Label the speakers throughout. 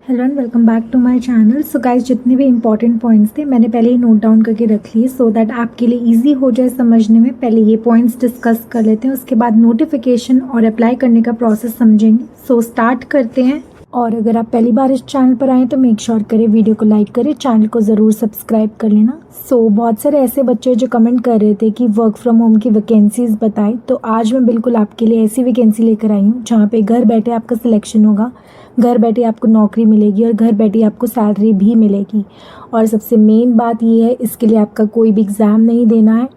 Speaker 1: Hello and welcome back to my channel. So guys, जितने भी important points थे मैंने पहले ही नोट डाउन करके रख लिए सो दैट आपके लिए इजी हो जाए समझने में। पहले ये पॉइंट्स डिस्कस कर लेते हैं, उसके बाद नोटिफिकेशन और अप्लाई करने का प्रोसेस समझेंगे। सो स्टार्ट करते हैं। और अगर आप पहली बार इस चैनल पर आएँ तो मेक श्योर करें वीडियो को लाइक करें, चैनल को ज़रूर सब्सक्राइब कर लेना। सो बहुत सारे ऐसे बच्चे जो कमेंट कर रहे थे कि वर्क फ्रॉम होम की वैकेंसीज़ बताएं, तो आज मैं बिल्कुल आपके लिए ऐसी वैकेंसी लेकर आई हूँ जहाँ पे घर बैठे आपका सिलेक्शन होगा, घर बैठे आपको नौकरी मिलेगी और घर बैठे आपको सैलरी भी मिलेगी। और सबसे मेन बात ये है, इसके लिए आपका कोई भी एग्ज़ाम नहीं देना है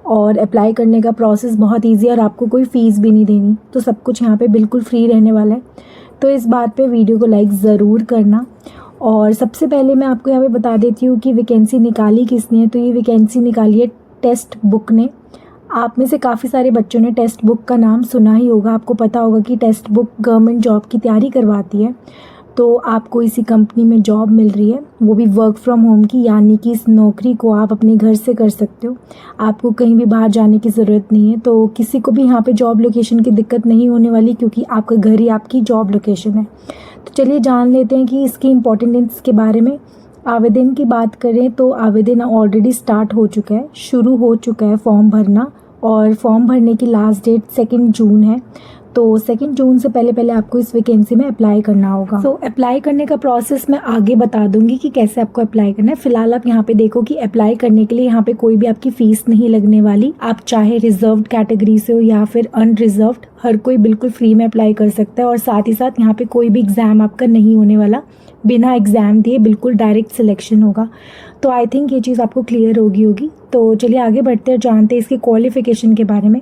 Speaker 1: और अप्लाई करने का प्रोसेस बहुत ईजी है और आपको कोई फ़ीस भी नहीं देनी। तो सब कुछ यहाँ पे बिल्कुल फ्री रहने वाला है। तो इस बात पे वीडियो को लाइक ज़रूर करना। और सबसे पहले मैं आपको यहाँ पे बता देती हूँ कि वैकेंसी निकाली किसने है। तो ये वैकेंसी निकाली है टेस्ट बुक ने। आप में से काफ़ी सारे बच्चों ने टेस्ट बुक का नाम सुना ही होगा, आपको पता होगा कि टेस्ट बुक गवर्नमेंट जॉब की तैयारी करवाती है। तो आपको इसी कंपनी में जॉब मिल रही है, वो भी वर्क फ्रॉम होम की, यानी कि इस नौकरी को आप अपने घर से कर सकते हो। आपको कहीं भी बाहर जाने की ज़रूरत नहीं है। तो किसी को भी यहाँ पे जॉब लोकेशन की दिक्कत नहीं होने वाली, क्योंकि आपका घर ही आपकी जॉब लोकेशन है। तो चलिए जान लेते हैं कि इसकी इम्पोर्टेंस के बारे में। आवेदन की बात करें तो आवेदन ऑलरेडी स्टार्ट हो चुका है, शुरू हो चुका है फॉर्म भरना। और फॉर्म भरने की लास्ट डेट 2 जून है। तो 2 जून से पहले आपको इस वैकेंसी में अप्लाई करना होगा। तो अप्लाई करने का प्रोसेस मैं आगे बता दूंगी कि कैसे आपको अप्लाई करना है। फिलहाल आप यहाँ पे देखो कि अप्लाई करने के लिए यहाँ पे कोई भी आपकी फीस नहीं लगने वाली। आप चाहे रिजर्व्ड कैटेगरी से हो या फिर अनरिजर्व्ड, हर कोई बिल्कुल फ्री में अप्लाई कर सकता है। और साथ ही साथ यहाँ पे कोई भी एग्ज़ाम आपका नहीं होने वाला, बिना एग्ज़ाम दिए बिल्कुल डायरेक्ट सिलेक्शन होगा। तो आई थिंक ये चीज़ आपको क्लियर होगी। तो चलिए आगे बढ़ते हैं, जानते हैं इसके क्वालिफ़िकेशन के बारे में।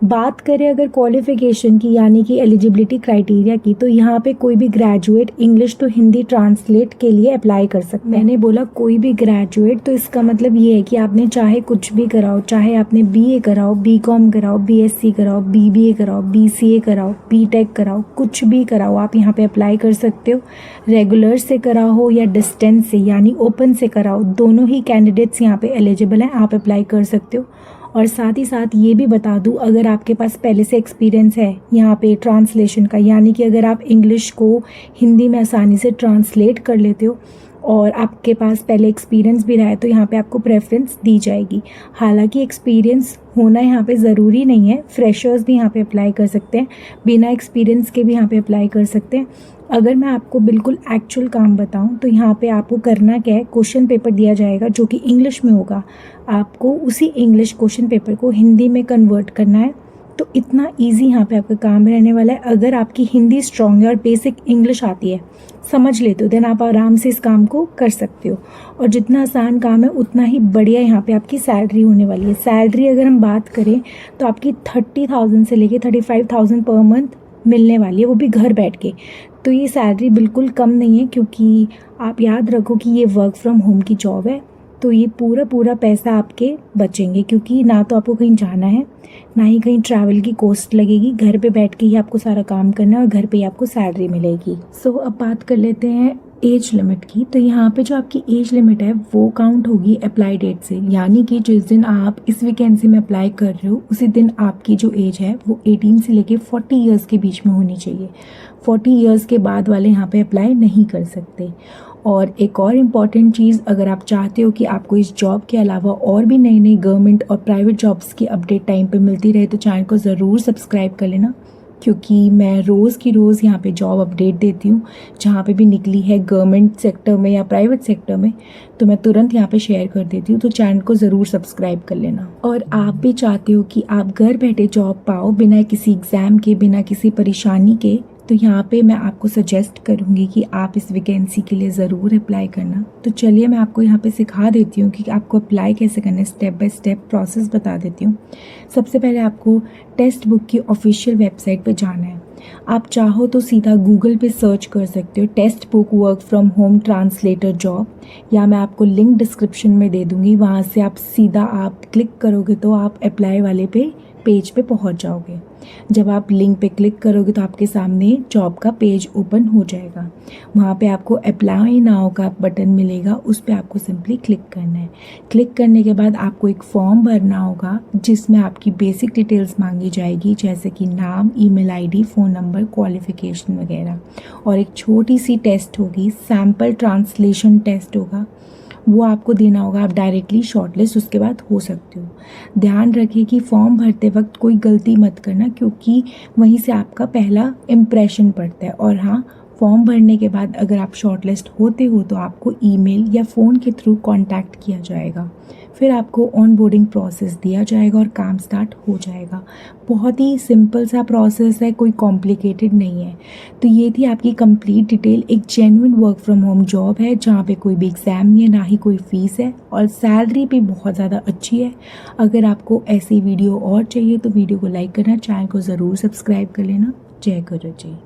Speaker 1: बात करें अगर क्वालिफ़िकेशन की, यानी कि एलिजिबिलिटी क्राइटेरिया की, तो यहाँ पे कोई भी graduate English to Hindi translate के लिए अप्लाई कर सकते हैं। मैंने बोला कोई भी ग्रेजुएट, तो इसका मतलब ये है कि आपने चाहे कुछ भी कराओ, चाहे आपने BA कराओ, BCom कराओ, BSc कराओ, BBA कराओ, BCA कराओ, BTech कराओ, कुछ भी कराओ, आप यहाँ पे अप्लाई कर सकते हो। रेगुलर से कराओ हो या डिस्टेंस से यानी ओपन से कराओ, दोनों ही कैंडिडेट्स यहाँ पे एलिजिबल हैं, आप अप्लाई कर सकते हो। और साथ ही साथ ये भी बता दूँ, अगर आपके पास पहले से एक्सपीरियंस है यहाँ पे ट्रांसलेशन का, यानी कि अगर आप इंग्लिश को हिंदी में आसानी से ट्रांसलेट कर लेते हो और आपके पास पहले एक्सपीरियंस भी रहा है, तो यहाँ पे आपको प्रेफरेंस दी जाएगी। हालांकि एक्सपीरियंस होना यहाँ पे ज़रूरी नहीं है, फ्रेशर्स भी यहाँ पे अप्लाई कर सकते हैं, बिना एक्सपीरियंस के भी यहाँ पे अप्लाई कर सकते हैं। अगर मैं आपको बिल्कुल एक्चुअल काम बताऊं तो यहाँ पे आपको करना क्या है, क्वेश्चन पेपर दिया जाएगा जो कि इंग्लिश में होगा। आपको उसी इंग्लिश क्वेश्चन पेपर को हिंदी में कन्वर्ट करना है। तो इतना इजी यहाँ पे आपका काम रहने वाला है। अगर आपकी हिंदी स्ट्रॉन्ग है और बेसिक इंग्लिश आती है, समझ लेते हो, देन आप आराम से इस काम को कर सकते हो। और जितना आसान काम है उतना ही बढ़िया यहाँ पे आपकी सैलरी होने वाली है। सैलरी अगर हम बात करें तो आपकी 30,000 से लेके 35,000 पर मंथ मिलने वाली है, वो भी घर बैठ के। तो ये सैलरी बिल्कुल कम नहीं है, क्योंकि आप याद रखो कि ये वर्क फ्रॉम होम की जॉब है। तो ये पूरा पैसा आपके बचेंगे, क्योंकि ना तो आपको कहीं जाना है, ना ही कहीं ट्रैवल की कॉस्ट लगेगी। घर पे बैठ के ही आपको सारा काम करना है और घर पे ही आपको सैलरी मिलेगी। सो अब बात कर लेते हैं एज लिमिट की। तो यहाँ पे जो आपकी एज लिमिट है वो काउंट होगी अप्लाई डेट से, यानी कि जिस दिन आप इस वैकेंसी में अप्लाई कर रहे हो उसी दिन आपकी जो एज है वो 18 से लेके 40 ईयर्स के बीच में होनी चाहिए। 40 ईयर्स के बाद वाले यहाँ पे अप्लाई नहीं कर सकते। और एक और इम्पॉर्टेंट चीज़, अगर आप चाहते हो कि आपको इस जॉब के अलावा और भी नई नई गवर्नमेंट और प्राइवेट जॉब्स की अपडेट टाइम पे मिलती रहे, तो चैनल को ज़रूर सब्सक्राइब कर लेना, क्योंकि मैं रोज़ की रोज़ यहाँ पे जॉब अपडेट देती हूँ। जहाँ पे भी निकली है गवर्नमेंट सेक्टर में या प्राइवेट सेक्टर में, तो मैं तुरंत यहाँ पे शेयर कर देती हूँ। तो चैनल को ज़रूर सब्सक्राइब कर लेना। और आप भी चाहते हो कि आप घर बैठे जॉब पाओ बिना किसी एग्ज़ाम के, बिना किसी परेशानी के, तो यहाँ पे मैं आपको सजेस्ट करूँगी कि आप इस वैकेंसी के लिए ज़रूर अप्लाई करना। तो चलिए मैं आपको यहाँ पे सिखा देती हूँ कि आपको अप्लाई कैसे करना है, स्टेप बाय स्टेप प्रोसेस बता देती हूँ। सबसे पहले आपको टेक्स्ट बुक की ऑफिशियल वेबसाइट पे जाना है। आप चाहो तो सीधा गूगल पे सर्च कर सकते हो, text book work from home translator job, या मैं आपको लिंक डिस्क्रिप्शन में दे दूँगी, वहाँ से आप सीधा क्लिक करोगे तो आप अप्लाई वाले पे पेज पे पहुंच जाओगे। जब आप लिंक पे क्लिक करोगे तो आपके सामने जॉब का पेज ओपन हो जाएगा। वहाँ पे आपको अप्लाई नाउ का बटन मिलेगा, उस पर आपको सिंपली क्लिक करना है। क्लिक करने के बाद आपको एक फॉर्म भरना होगा जिसमें आपकी बेसिक डिटेल्स मांगी जाएगी, जैसे कि नाम, email ID, phone number, qualification वगैरह। और एक छोटी सी टेस्ट होगी, सैम्पल ट्रांसलेशन टेस्ट होगा, वो आपको देना होगा। आप डायरेक्टली शॉर्टलिस्ट उसके बाद हो सकते हो। ध्यान रखिए कि फॉर्म भरते वक्त कोई गलती मत करना, क्योंकि वहीं से आपका पहला इम्प्रेशन पड़ता है। और हाँ, फॉर्म भरने के बाद अगर आप शॉर्टलिस्ट होते हो तो आपको ईमेल या फ़ोन के थ्रू कांटेक्ट किया जाएगा। फिर आपको ऑन बोर्डिंग प्रोसेस दिया जाएगा और काम स्टार्ट हो जाएगा। बहुत ही सिंपल सा प्रोसेस है, कोई कॉम्प्लिकेटेड नहीं है। तो ये थी आपकी कंप्लीट डिटेल। एक genuine work from home job है जहाँ पे कोई भी एग्ज़ाम नहीं है, ना ही कोई फ़ीस है, और सैलरी भी बहुत ज़्यादा अच्छी है। अगर आपको ऐसी वीडियो और चाहिए तो वीडियो को लाइक करना, चैनल को ज़रूर सब्सक्राइब कर लेना। जय गुरु जी।